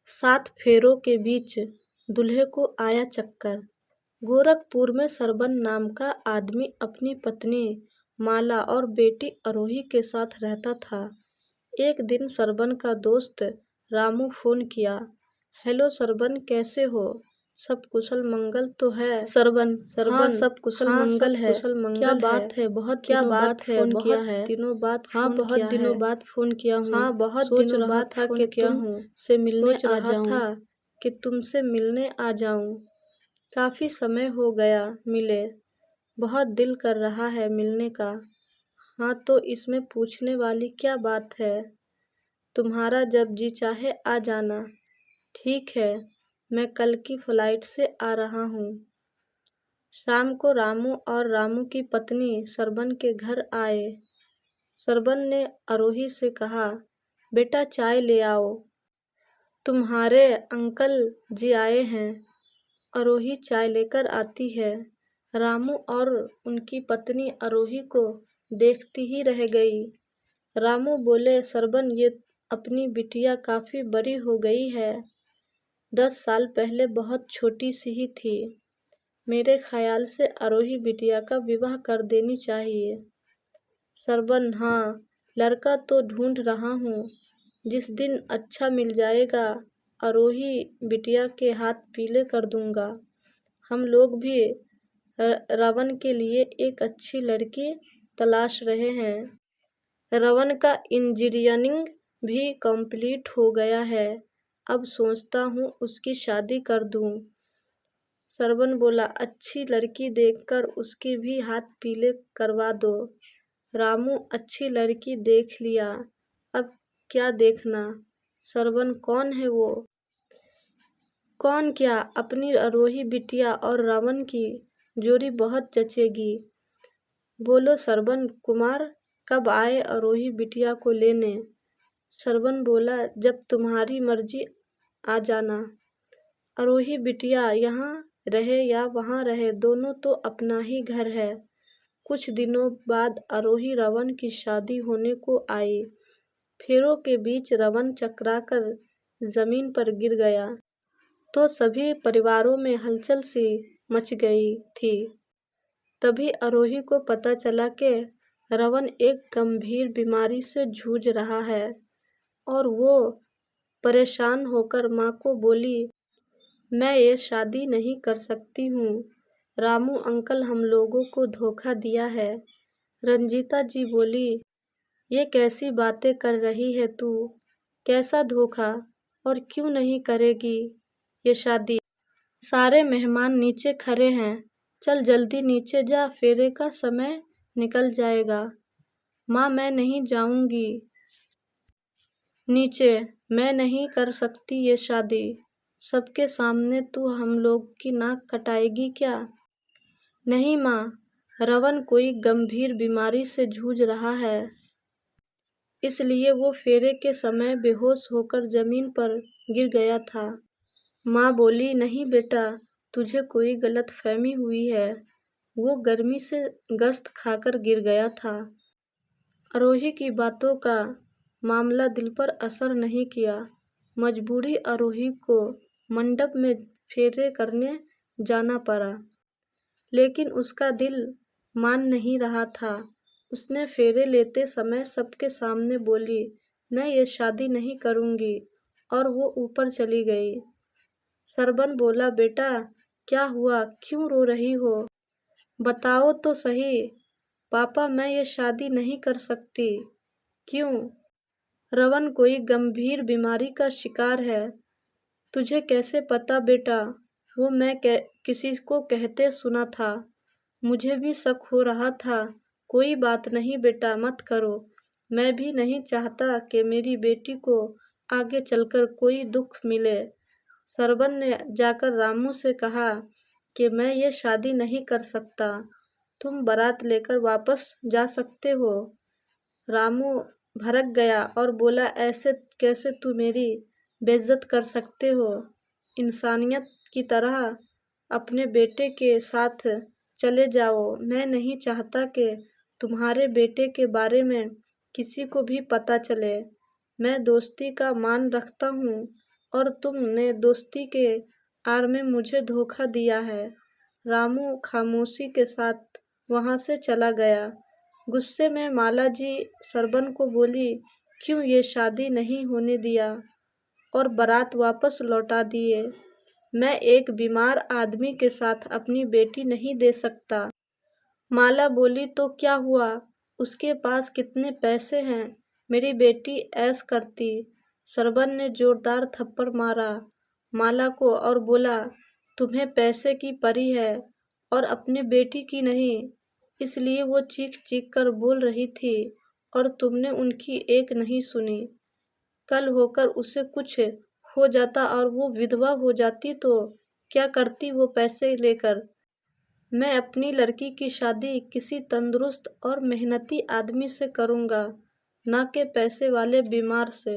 7 फेरों के बीच दूल्हे को आया चक्कर। गोरखपुर में सरबन नाम का आदमी अपनी पत्नी माला और बेटी आरोही के साथ रहता था। एक दिन सरबन का दोस्त रामू फोन किया। हेलो सरबन, कैसे हो? सब कुशल मंगल तो है? सरबन हाँ, सब कुशल मंगल है। क्या बात है? बहुत दिनों बाद फोन किया है। हाँ, बहुत दिनों बाद फोन किया हूँ। हाँ, बहुत दिनों बाद था कि तुमसे मिलने आ जाऊँ। कि तुमसे मिलने आ जाऊँ। काफी समय हो गया मिले। बहुत दिल कर रहा है मिलने का। हाँ, तो इसमें पूछने वाली क्या बात है? तुम्हारा जब जी चाहे आ जाना। ठीक है, मैं कल की फ्लाइट से आ रहा हूँ। शाम को रामू और रामू की पत्नी सरबन के घर आए। सरबन ने आरोही से कहा, बेटा चाय ले आओ, तुम्हारे अंकल जी आए हैं। आरोही चाय लेकर आती है। रामू और उनकी पत्नी आरोही को देखती ही रह गई। रामू बोले, सरबन ये अपनी बिटिया काफी बड़ी हो गई है। 10 साल पहले बहुत छोटी सी ही थी। मेरे ख्याल से आरोही बिटिया का विवाह कर देनी चाहिए। सरबन हाँ, लड़का तो ढूंढ रहा हूँ। जिस दिन अच्छा मिल जाएगा आरोही बिटिया के हाथ पीले कर दूंगा। हम लोग भी रवन के लिए एक अच्छी लड़की तलाश रहे हैं। रवन का इंजीनियरिंग भी कंप्लीट हो गया है। अब सोचता हूँ उसकी शादी कर दूँ। सरबन बोला, अच्छी लड़की देखकर उसके भी हाथ पीले करवा दो। रामू अच्छी लड़की देख लिया, अब क्या देखना? सरबन कौन है वो? कौन क्या, अपनी आरोही बिटिया और रावण की जोड़ी बहुत जचेगी। बोलो सरबन कुमार, कब आए आरोही बिटिया को लेने? सरबन बोला, जब तुम्हारी मर्जी आ जाना। आरोही बिटिया यहाँ रहे या वहाँ रहे, दोनों तो अपना ही घर है। कुछ दिनों बाद आरोही रावण की शादी होने को आई। फेरों के बीच रावण चकराकर जमीन पर गिर गया तो सभी परिवारों में हलचल सी मच गई थी। तभी आरोही को पता चला कि रावण एक गंभीर बीमारी से जूझ रहा है और वो परेशान होकर माँ को बोली, मैं ये शादी नहीं कर सकती हूँ। रामू अंकल हम लोगों को धोखा दिया है। रंजीता जी बोली, ये कैसी बातें कर रही है तू? कैसा धोखा? और क्यों नहीं करेगी ये शादी? सारे मेहमान नीचे खड़े हैं, चल जल्दी नीचे जा, फेरे का समय निकल जाएगा। माँ मैं नहीं जाऊंगी नीचे, मैं नहीं कर सकती ये शादी। सबके सामने तू हम लोग की नाक कटाएगी क्या? नहीं माँ, रवन कोई गंभीर बीमारी से जूझ रहा है, इसलिए वो फेरे के समय बेहोश होकर जमीन पर गिर गया था। माँ बोली, नहीं बेटा, तुझे कोई गलतफहमी हुई है। वो गर्मी से गस्त खाकर गिर गया था। आरोही की बातों का मामला दिल पर असर नहीं किया। मजबूरी आरोही को मंडप में फेरे करने जाना पड़ा, लेकिन उसका दिल मान नहीं रहा था। उसने फेरे लेते समय सबके सामने बोली, मैं ये शादी नहीं करूँगी, और वो ऊपर चली गई। सरबन बोला, बेटा क्या हुआ, क्यों रो रही हो? बताओ तो सही। पापा मैं ये शादी नहीं कर सकती। क्यों? रवन कोई गंभीर बीमारी का शिकार है। तुझे कैसे पता बेटा? वो मैं किसी को कहते सुना था। मुझे भी शक हो रहा था। कोई बात नहीं बेटा, मत करो। मैं भी नहीं चाहता कि मेरी बेटी को आगे चलकर कोई दुख मिले। सरबन ने जाकर रामू से कहा कि मैं ये शादी नहीं कर सकता, तुम बारात लेकर वापस जा सकते हो। रामू भड़क गया और बोला, ऐसे कैसे तू मेरी बेइज्जत कर सकते हो? इंसानियत की तरह अपने बेटे के साथ चले जाओ। मैं नहीं चाहता कि तुम्हारे बेटे के बारे में किसी को भी पता चले। मैं दोस्ती का मान रखता हूँ और तुमने दोस्ती के आड़ में मुझे धोखा दिया है। रामू खामोशी के साथ वहाँ से चला गया। गुस्से में माला जी सरबन को बोली, क्यों ये शादी नहीं होने दिया और बारात वापस लौटा दिए? मैं एक बीमार आदमी के साथ अपनी बेटी नहीं दे सकता। माला बोली, तो क्या हुआ? उसके पास कितने पैसे हैं? मेरी बेटी ऐश करती। सरबन ने जोरदार थप्पड़ मारा माला को और बोला, तुम्हें पैसे की परी है और अपनी बेटी की नहीं। इसलिए वो चीख चीख कर बोल रही थी और तुमने उनकी एक नहीं सुनी। कल होकर उसे कुछ हो जाता और वो विधवा हो जाती तो क्या करती वो पैसे लेकर? मैं अपनी लड़की की शादी किसी तंदुरुस्त और मेहनती आदमी से करूँगा, ना कि पैसे वाले बीमार से।